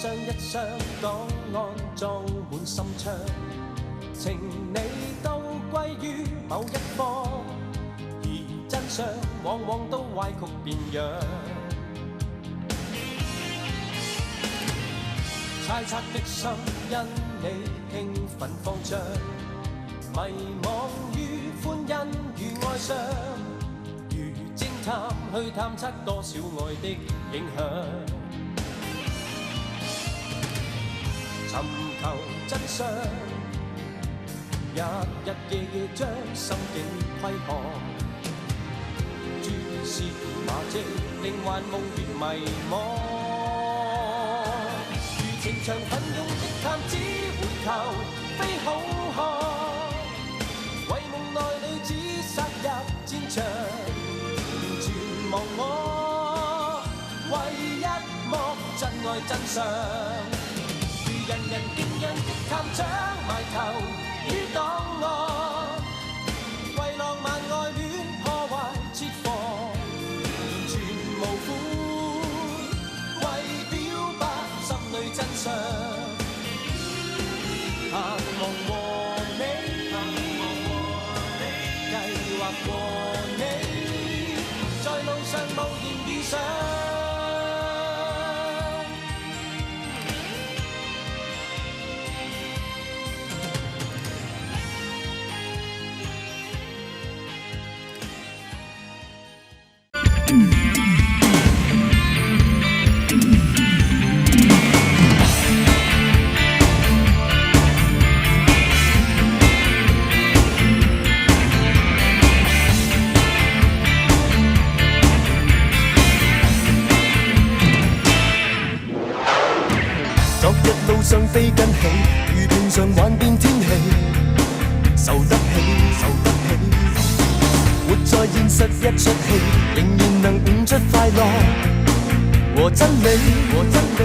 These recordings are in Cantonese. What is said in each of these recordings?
箱一箱檔案裝滿心窗，情理都歸於某一方，而真相往往都歪曲變樣。猜測的心因你興奮慌張，迷惘於歡欣與哀傷，如偵探去探測多少愛的影響，尋求真相，日日夜夜將心境窺看，諸事麻醉令幻夢越迷惘。情場奮勇的探子回頭非好漢，為夢內女子殺入戰場，完全忘我為一幕真愛真相。如人人敬仰的探長埋頭於檔案，為浪漫愛戀破壞設防，完全無悔為表白心裏真相。盼望和你，計劃和你，在路上無言遇上。上飛跟起，如平常幻變天氣，受得起，受得起。活在現實一出戲，仍然能悟出快樂和真理，和真理。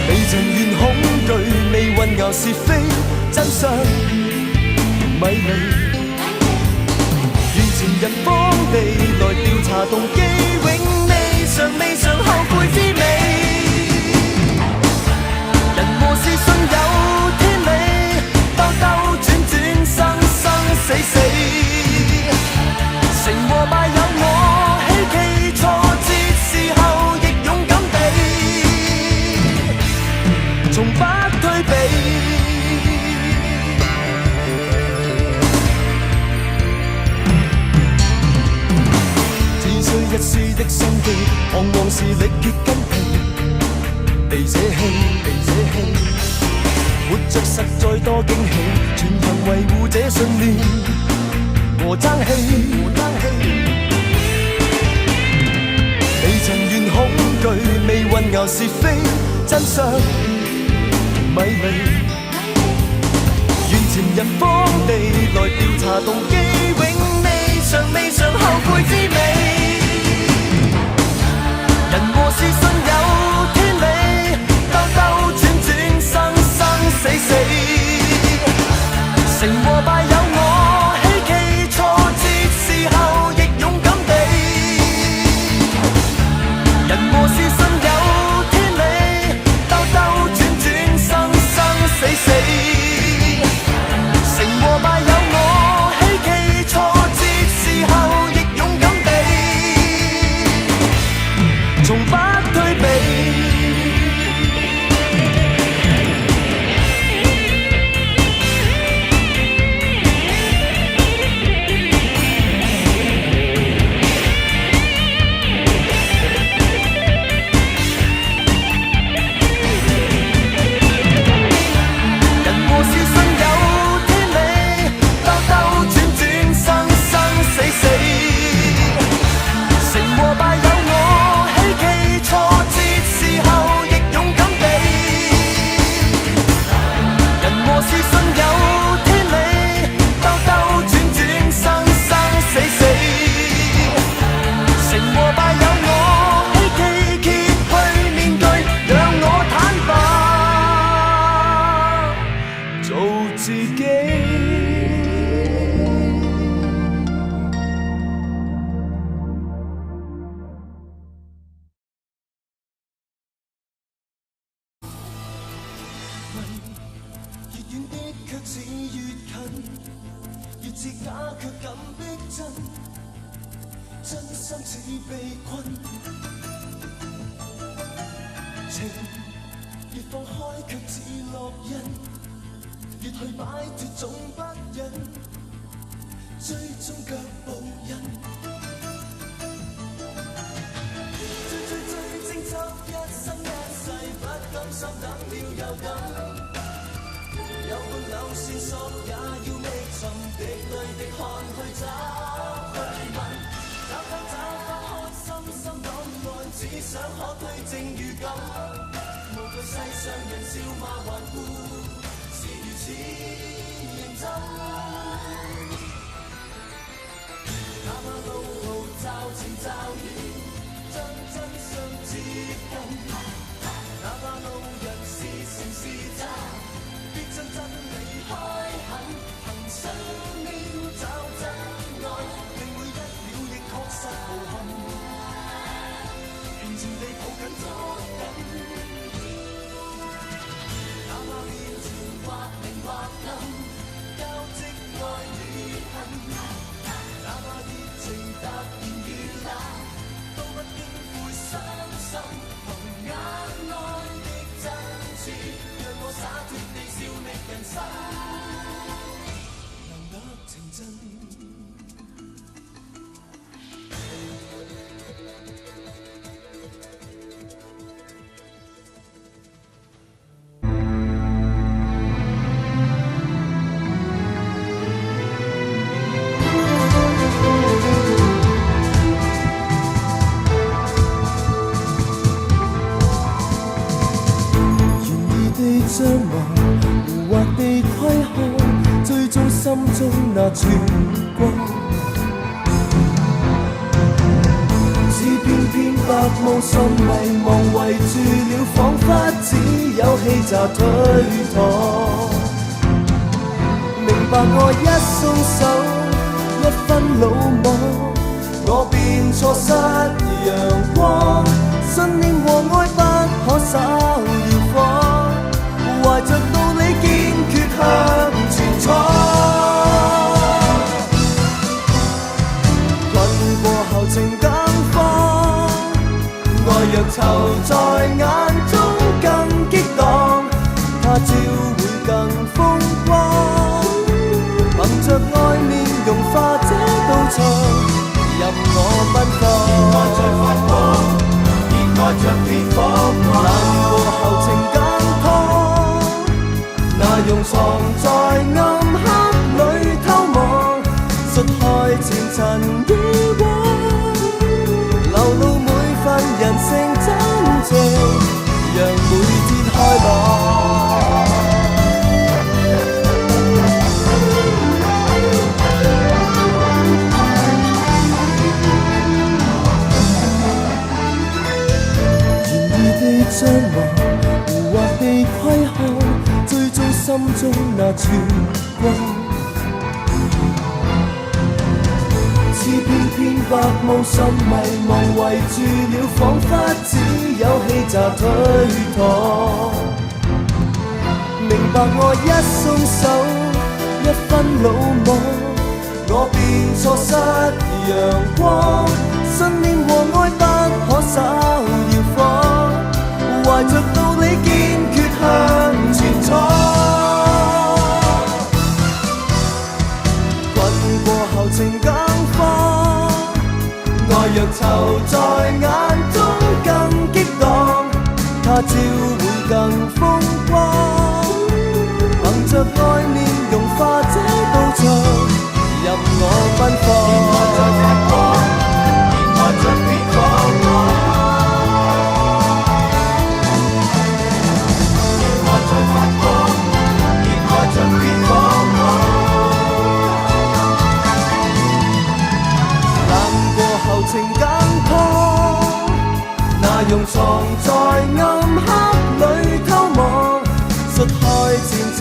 未曾言恐懼，未混淆是非，真相迷離。如前日方地來調查動機，永未嘗後悔滋味。人和事信有天理，兜兜轉轉，生生死死，成和敗有我希冀，挫折時候亦勇敢地，從不退避。只需一絲的心機，彷徨時力竭筋疲，被捨棄。活着實在多驚喜，全憑維護這信念和爭氣。未曾言恐懼，未混淆是非，真相迷離。願前日方地來調查動機，永未嘗後悔滋味。人和事信有天理，兜兜轉轉，生生死死，成和敗有我希冀，挫折時候亦勇敢地。人和事信有天理，兜兜轉轉，生生死死，成和敗有我希冀，挫折時候卻似越近，越似假卻感逼真，真心似被困。情越放開卻似烙印，越去擺脫總不忍，追蹤腳步印。追爭執一生一世，不甘心等了又等。有半縷線索也要覓尋，滴淚滴汗去找去問，找返開心心檔案，只想可推證預感，無懼世上人笑罵頑固，是如此認真。哪怕路途驟前驟遠，真相接近，哪怕路人是誠是詐，必將真理開墾，憑雙秒找真愛，令每一秒亦確實無憾，平靜地抱緊捉緊，哪怕面前或明或暗，交織愛與恨，哪怕熱情突然遇冷，都不應會傷心，憑眼內的真摯，讓我灑脫地笑覓人生，難得情真。將來胡惑地窺看，追蹤心中那曙光，只偏偏白霧滲迷茫圍住了，彷彿只有氣驟推搪。明白我一鬆手，一分魯莽，我便錯失陽光，信念和愛不可稍遙放，懷着道理堅決向前闖，困過後情更慌，愛若囚在眼中更激盪，他朝會更風光，憑着愛面容化這道牆，任我奔放，熱愛在發光，熱愛着烈火光，難過後情更那用藏在暗黑裏偷望，摔開前塵以往，流露每份人性真情，讓每天開朗。願意地將來胡惑地窺看，追蹤心中那曙光，似片片白霧滲迷茫圍住了，彷彿只有氣驟推搪。明白我一鬆手，一分魯莽，我便錯失陽光，信念和愛不可稍遙放，懷着道理堅決向前闖，困過後情更慌，愛若囚在眼中更激盪，他朝會更風光，憑着愛面容化這道牆，任我奔放，熱愛在發光，熱愛着烈火光，在發光，熱愛着烈火光，冷過後情更慌，那用藏在暗黑裏偷望，摔開前塵